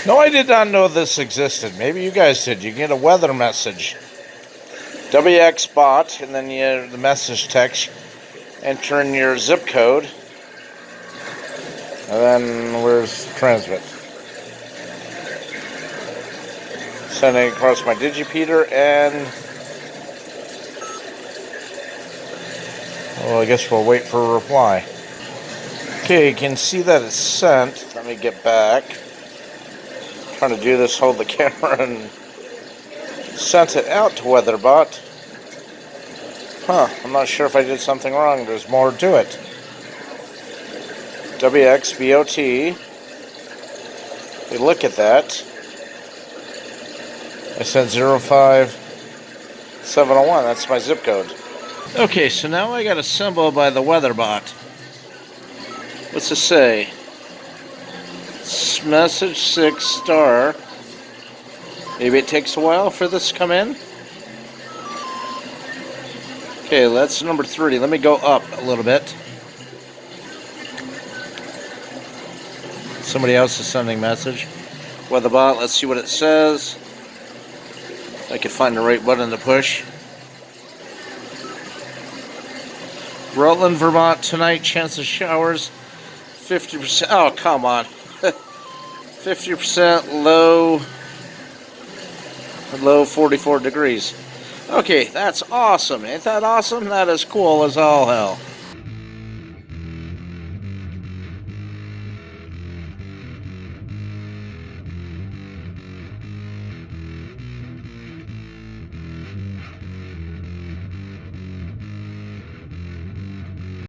No, I did not know this existed. Maybe you guys did. You get a weather message. WX bot, and then the message text. Enter in your zip code. And then where's the transmit? Sending across my digipeater and... well, I guess we'll wait for a reply. Okay, you can see that it's sent. Let me get back. I'm trying to do this, hold the camera, and sent it out to WeatherBot. I'm not sure if I did something wrong. There's more to it. WXBOT. We look at that. I sent 05701. That's my zip code. Okay, so now I got a symbol by the WeatherBot. What's it say? Message 6 star. Maybe it takes a while for this to come in. Okay, that's number 3. Let me go up a little bit. Somebody else is sending message. WeatherBot, let's see what it says. If I can find the right button to push. Rutland, Vermont, tonight, chance of showers, 50%. Oh, come on. 50% low 44 degrees. Okay, that's awesome. Ain't that awesome? That is cool as all hell.